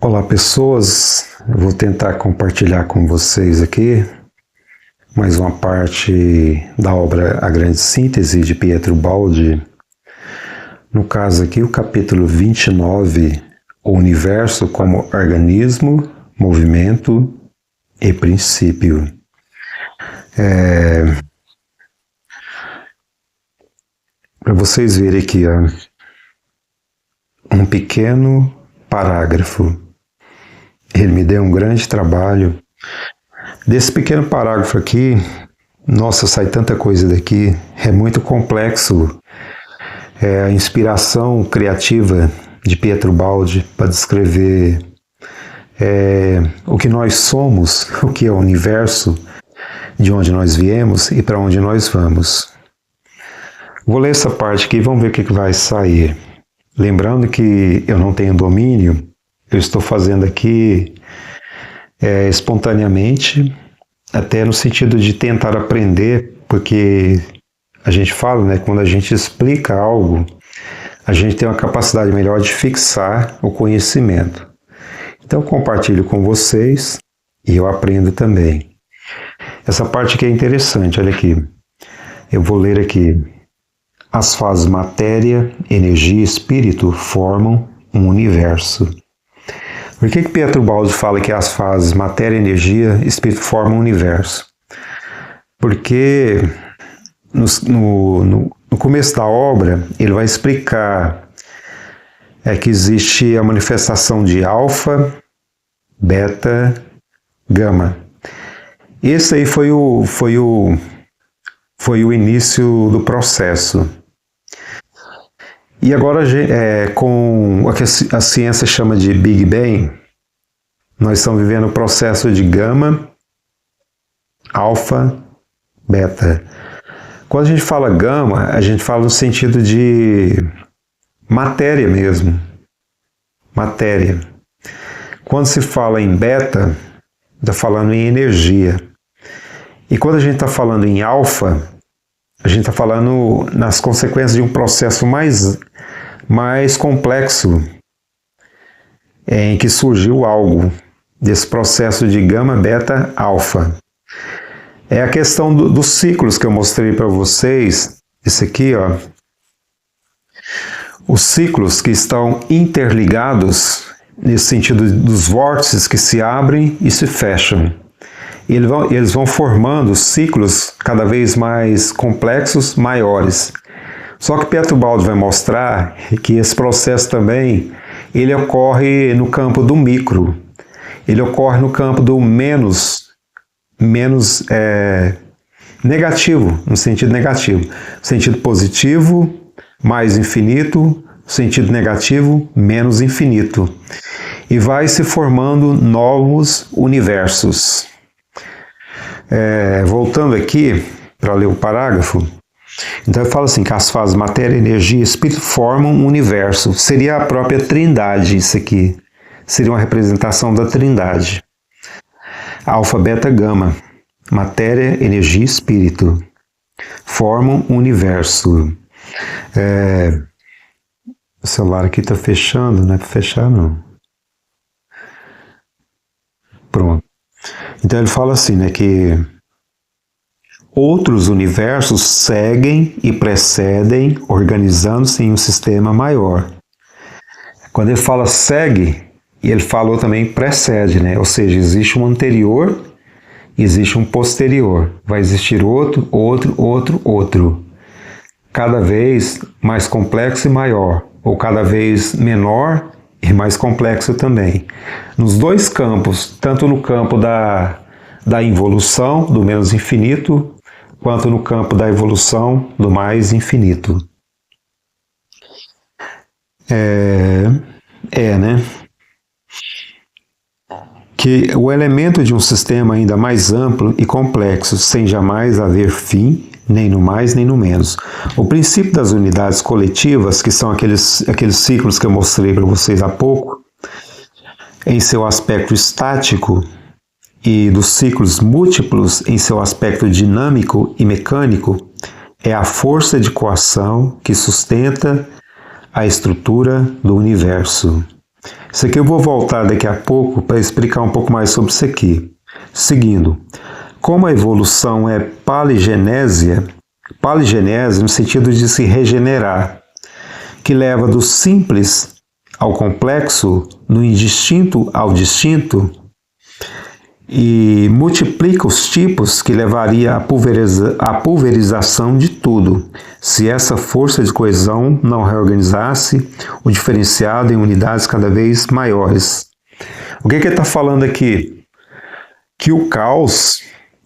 Olá pessoas, eu vou tentar compartilhar com vocês aqui mais uma parte da obra A Grande Síntese de Pietro Baldi. No caso aqui o capítulo 29, o universo como organismo, movimento e princípio. Para vocês verem aqui, um pequeno parágrafo. Ele me deu um grande trabalho. Desse pequeno parágrafo aqui, nossa, sai tanta coisa daqui, é muito complexo. A inspiração criativa de Pietro Baldi para descrever o que nós somos, o que é o universo, de onde nós viemos e para onde nós vamos. Vou ler essa parte aqui e vamos ver o que vai sair. Lembrando que eu não tenho domínio, eu estou fazendo aqui espontaneamente, até no sentido de tentar aprender, porque a gente fala, né, quando a gente explica algo, a gente tem uma capacidade melhor de fixar o conhecimento. Então eu compartilho com vocês e eu aprendo também. Essa parte aqui é interessante, olha aqui. Eu vou ler aqui. As fases matéria, energia e espírito formam um universo. Por que Pietro Baldi fala que as fases matéria, energia e espírito formam um universo? Porque no começo da obra ele vai explicar que existe a manifestação de alfa, beta, gama. Esse aí foi o início do processo. E agora, com o que a ciência chama de Big Bang, nós estamos vivendo o processo de gama, alfa, beta. Quando a gente fala gama, a gente fala no sentido de matéria mesmo. Matéria. Quando se fala em beta, está falando em energia. E quando a gente está falando em alfa, a gente está falando nas consequências de um processo mais complexo, em que surgiu algo, desse processo de gama, beta, alfa. É a questão dos ciclos que eu mostrei para vocês, esse aqui, ó. Os ciclos que estão interligados, nesse sentido dos vórtices que se abrem e se fecham. Eles vão formando ciclos cada vez mais complexos, maiores. Só que Pietro Baldi vai mostrar que esse processo também ele ocorre no campo do micro. Ele ocorre no campo do menos negativo, no sentido negativo. No sentido positivo, mais infinito. No sentido negativo, menos infinito. E vai se formando novos universos. Voltando aqui para ler o parágrafo, então ele fala assim que as fases matéria, energia e espírito formam um universo. Seria a própria trindade isso aqui. Seria uma representação da trindade. Alfa, beta, gama. Matéria, energia e espírito. Formam um universo. O celular aqui está fechando, não é para fechar não. Pronto. Então ele fala assim, né, que outros universos seguem e precedem, organizando-se em um sistema maior. Quando ele fala segue, ele falou também precede, né? Ou seja, existe um anterior, existe um posterior. Vai existir outro. Cada vez mais complexo e maior, ou cada vez menor e mais complexo também. Nos dois campos, tanto no campo da involução, do menos infinito, quanto no campo da evolução, do mais infinito. Né? Que o elemento de um sistema ainda mais amplo e complexo, sem jamais haver fim, nem no mais nem no menos. O princípio das unidades coletivas, que são aqueles ciclos que eu mostrei para vocês há pouco, em seu aspecto estático, e dos ciclos múltiplos em seu aspecto dinâmico e mecânico, é a força de coação que sustenta a estrutura do universo. Isso aqui eu vou voltar daqui a pouco para explicar um pouco mais sobre isso aqui. Seguindo, como a evolução é paligenésia no sentido de se regenerar, que leva do simples ao complexo, no indistinto ao distinto, e multiplica os tipos, que levaria à pulverização de tudo, se essa força de coesão não reorganizasse o diferenciado em unidades cada vez maiores. O que ele está falando aqui? Que o caos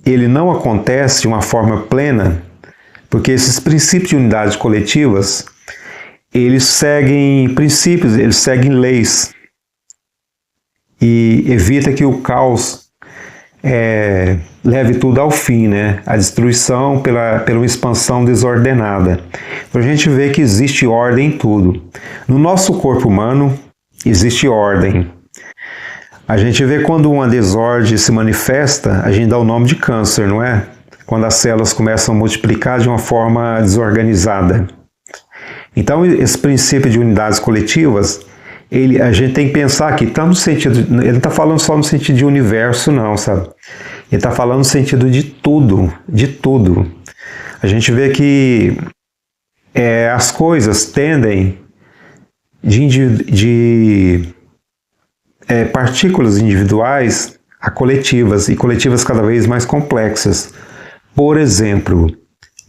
ele não acontece de uma forma plena, porque esses princípios de unidades coletivas, eles seguem princípios, eles seguem leis, e evita que o caos leve tudo ao fim, né? A destruição pela expansão desordenada. Então a gente vê que existe ordem em tudo. No nosso corpo humano existe ordem. A gente vê quando uma desordem se manifesta, a gente dá o nome de câncer, não é? Quando as células começam a multiplicar de uma forma desorganizada. Então esse princípio de unidades coletivas, a gente tem que pensar que tá no sentido, ele não está falando só no sentido de universo, não, sabe? Ele está falando no sentido de tudo, de tudo. A gente vê que as coisas tendem de partículas individuais a coletivas, e coletivas cada vez mais complexas. Por exemplo,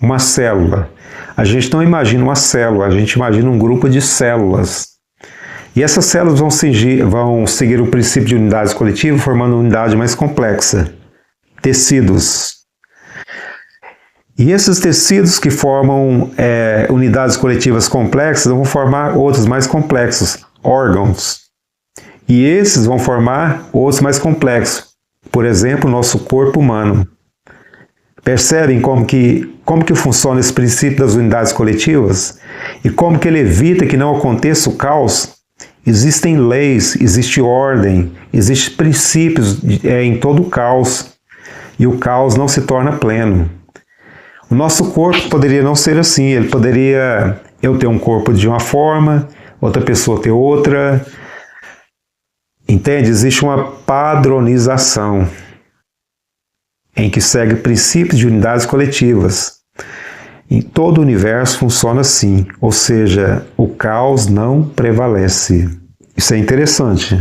uma célula. A gente não imagina uma célula, a gente imagina um grupo de células. E essas células vão seguir o princípio de unidades coletivas, formando uma unidade mais complexa. Tecidos. E esses tecidos que formam unidades coletivas complexas vão formar outros mais complexos, órgãos. E esses vão formar outros mais complexos. Por exemplo, o nosso corpo humano. Percebem como que funciona esse princípio das unidades coletivas? E como que ele evita que não aconteça o caos? Existem leis, existe ordem, existem princípios em todo o caos, e o caos não se torna pleno. O nosso corpo poderia não ser assim, ele poderia eu ter um corpo de uma forma, outra pessoa ter outra. Entende? Existe uma padronização em que segue princípios de unidades coletivas. Em todo o universo funciona assim, ou seja, o caos não prevalece. Isso é interessante.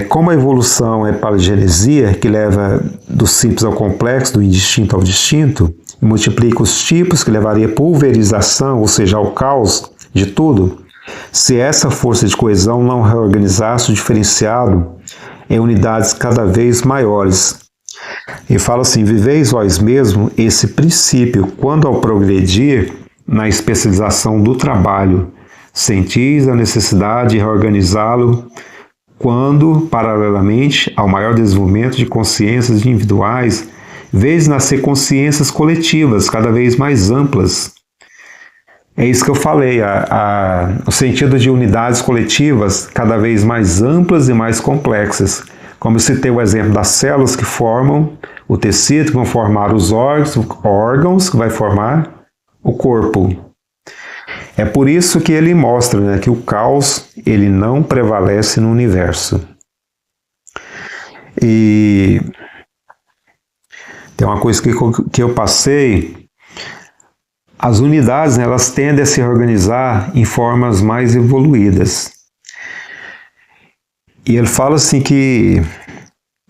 Como a evolução é paligenesia, que leva do simples ao complexo, do indistinto ao distinto, e multiplica os tipos, que levaria à pulverização, ou seja, ao caos de tudo, se essa força de coesão não reorganizasse o diferenciado em unidades cada vez maiores. E fala assim: viveis vós mesmo esse princípio, quando ao progredir na especialização do trabalho, sentis a necessidade de reorganizá-lo, quando, paralelamente ao maior desenvolvimento de consciências individuais, vês nascer consciências coletivas cada vez mais amplas. É isso que eu falei, o sentido de unidades coletivas cada vez mais amplas e mais complexas. Como eu citei o exemplo das células que formam o tecido, que vão formar os órgãos que vai formar o corpo. É por isso que ele mostra, né, que o caos ele não prevalece no universo. E tem uma coisa que eu passei. As unidades, né, elas tendem a se organizar em formas mais evoluídas. E ele fala assim que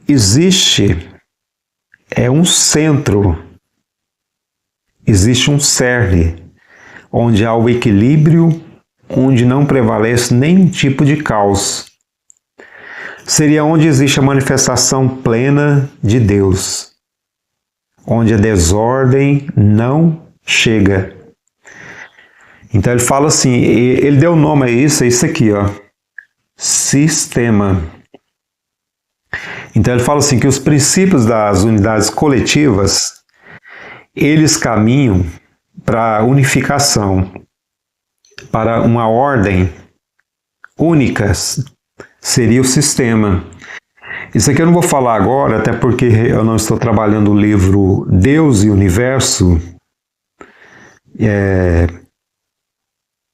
existe um centro, existe um cerne, onde há o equilíbrio, onde não prevalece nenhum tipo de caos. Seria onde existe a manifestação plena de Deus, onde a desordem não chega. Então ele fala assim, ele deu nome a isso aqui, ó, sistema. Então ele fala assim que os princípios das unidades coletivas, eles caminham para a unificação, para uma ordem única, seria o sistema. Isso aqui eu não vou falar agora, até porque eu não estou trabalhando o livro Deus e Universo,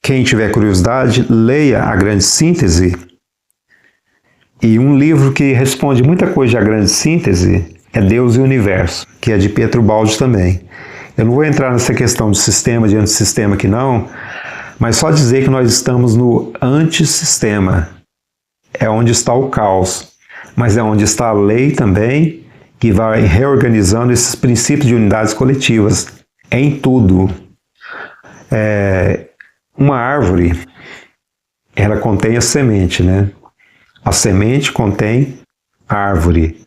Quem tiver curiosidade, leia A Grande Síntese. E um livro que responde muita coisa à Grande Síntese é Deus e o Universo, que é de Pietro Baldi também. Eu não vou entrar nessa questão de sistema, de antissistema aqui não, mas só dizer que nós estamos no antissistema. É onde está o caos, mas é onde está a lei também, que vai reorganizando esses princípios de unidades coletivas em tudo. Uma árvore, ela contém a semente, né? A semente contém a árvore.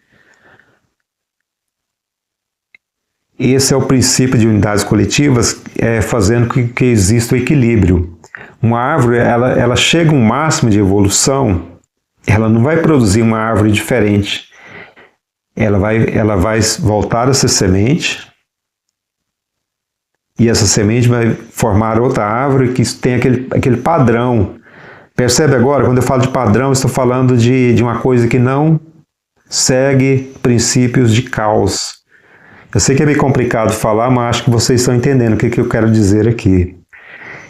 Esse é o princípio de unidades coletivas, fazendo que exista o equilíbrio. Uma árvore, ela chega a um máximo de evolução, ela não vai produzir uma árvore diferente. Ela vai voltar a ser semente, e essa semente vai formar outra árvore que tem aquele padrão. Percebe agora, quando eu falo de padrão, eu estou falando de uma coisa que não segue princípios de caos. Eu sei que é meio complicado falar, mas acho que vocês estão entendendo o que eu quero dizer aqui.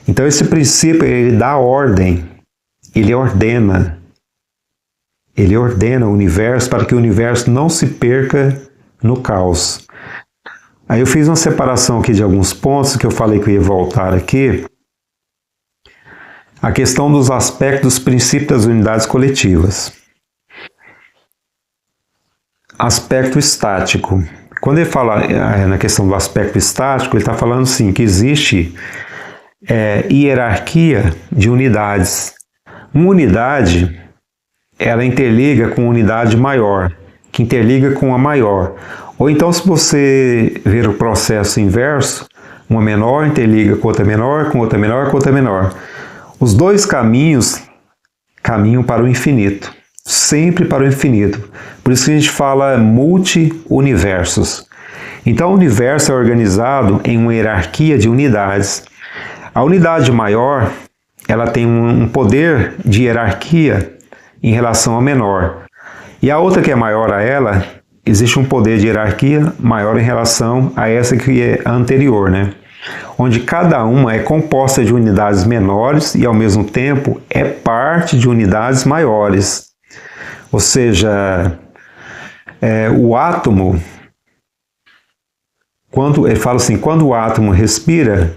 Então esse princípio, ele dá ordem, ele ordena o universo para que o universo não se perca no caos. Aí eu fiz uma separação aqui de alguns pontos que eu falei que eu ia voltar aqui. A questão dos aspectos dos princípios das unidades coletivas. Aspecto estático. Quando ele fala na questão do aspecto estático, ele está falando assim, que existe hierarquia de unidades. Uma unidade, ela interliga com uma unidade maior, que interliga com a maior. Ou então, se você ver o processo inverso, uma menor interliga com outra menor, com outra menor, com outra menor. Os dois caminhos caminham para o infinito, sempre para o infinito. Por isso que a gente fala multi-universos. Então, o universo é organizado em uma hierarquia de unidades. A unidade maior, ela tem um poder de hierarquia em relação à menor. E a outra que é maior a ela, existe um poder de hierarquia maior em relação a essa que é a anterior, né? Onde cada uma é composta de unidades menores e, ao mesmo tempo, é parte de unidades maiores. Ou seja, o átomo, ele fala assim, quando o átomo respira,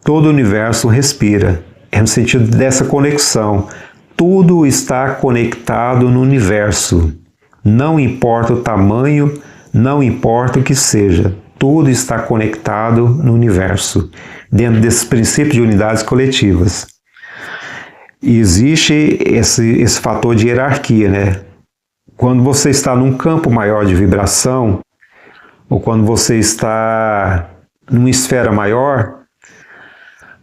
todo o universo respira. É no sentido dessa conexão. Tudo está conectado no universo. Não importa o tamanho, não importa o que seja. Tudo está conectado no universo, dentro desses princípios de unidades coletivas. E existe esse fator de hierarquia, né? Quando você está num campo maior de vibração, ou quando você está numa esfera maior,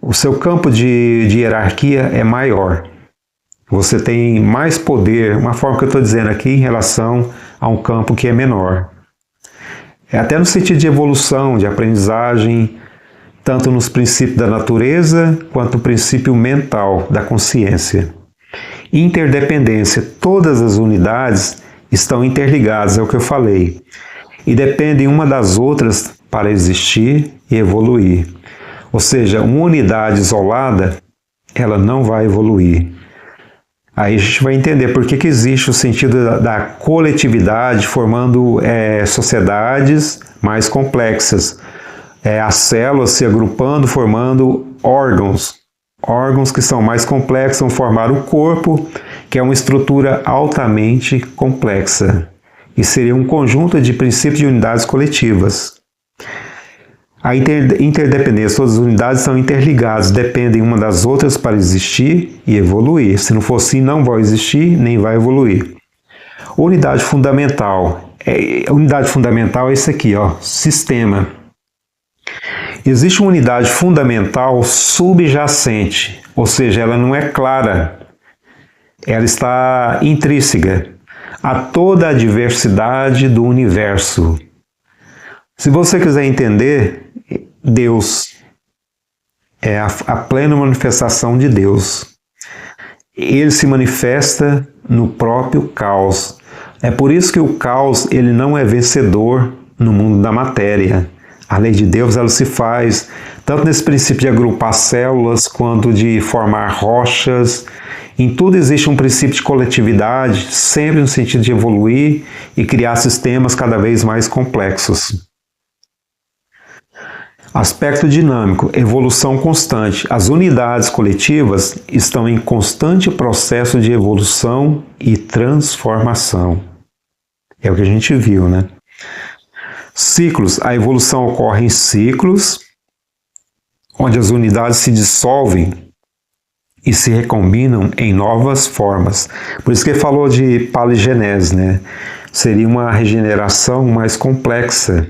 o seu campo de hierarquia é maior. Você tem mais poder, uma forma que eu estou dizendo aqui, em relação a um campo que é menor. Até no sentido de evolução, de aprendizagem, tanto nos princípios da natureza, quanto no princípio mental, da consciência. Interdependência. Todas as unidades estão interligadas, é o que eu falei. E dependem uma das outras para existir e evoluir. Ou seja, uma unidade isolada, ela não vai evoluir. Aí a gente vai entender por que existe o sentido da coletividade formando sociedades mais complexas. As células se agrupando, formando órgãos. Órgãos que são mais complexos vão formar o corpo, que é uma estrutura altamente complexa. E seria um conjunto de princípios de unidades coletivas. A interdependência, todas as unidades são interligadas, dependem uma das outras para existir e evoluir. Se não for assim, não vai existir, nem vai evoluir. Unidade fundamental. Unidade fundamental é isso aqui, ó, sistema. Existe uma unidade fundamental subjacente, ou seja, ela não é clara, ela está intrínseca a toda a diversidade do universo. Se você quiser entender, Deus é a plena manifestação de Deus. Ele se manifesta no próprio caos. É por isso que o caos ele não é vencedor no mundo da matéria. A lei de Deus ela se faz tanto nesse princípio de agrupar células, quanto de formar rochas. Em tudo existe um princípio de coletividade, sempre no sentido de evoluir e criar sistemas cada vez mais complexos. Aspecto dinâmico, evolução constante. As unidades coletivas estão em constante processo de evolução e transformação. É o que a gente viu, né? Ciclos, a evolução ocorre em ciclos, onde as unidades se dissolvem e se recombinam em novas formas. Por isso que ele falou de paligenese, né? Seria uma regeneração mais complexa,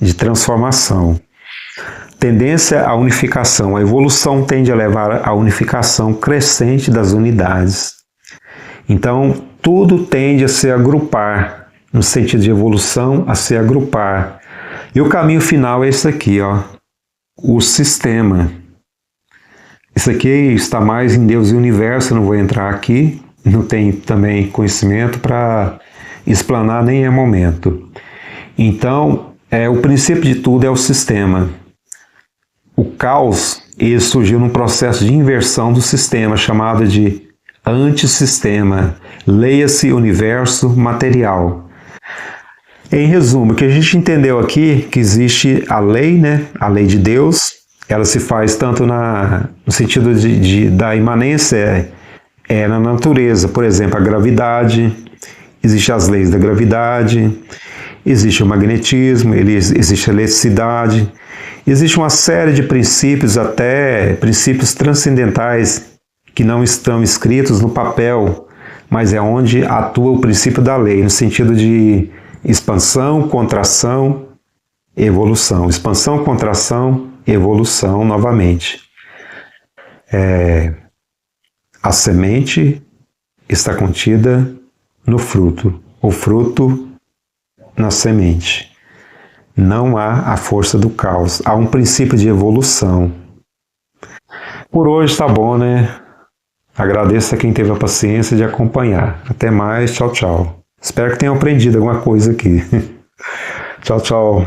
de transformação. Tendência à unificação. A evolução tende a levar à unificação crescente das unidades. Então, tudo tende a se agrupar, no sentido de evolução, a se agrupar. E o caminho final é esse aqui, ó, o sistema. Isso aqui está mais em Deus e o universo, eu não vou entrar aqui, não tenho também conhecimento para explanar, nem é momento. Então, o princípio de tudo é o sistema. O caos, ele surgiu num processo de inversão do sistema, chamado de antissistema. Leia-se universo material. Em resumo, o que a gente entendeu aqui, que existe a lei, né? A lei de Deus, ela se faz tanto no sentido da imanência na natureza. Por exemplo, a gravidade, existem as leis da gravidade, existe o magnetismo, existe a eletricidade, existe uma série de princípios, até princípios transcendentais, que não estão escritos no papel, mas é onde atua o princípio da lei, no sentido de expansão, contração, evolução. Expansão, contração, evolução novamente. A semente está contida no fruto, o fruto na semente. Não há a força do caos, há um princípio de evolução. Por hoje tá bom, né? Agradeço a quem teve a paciência de acompanhar. Até mais, tchau, tchau. Espero que tenham aprendido alguma coisa aqui. Tchau, tchau.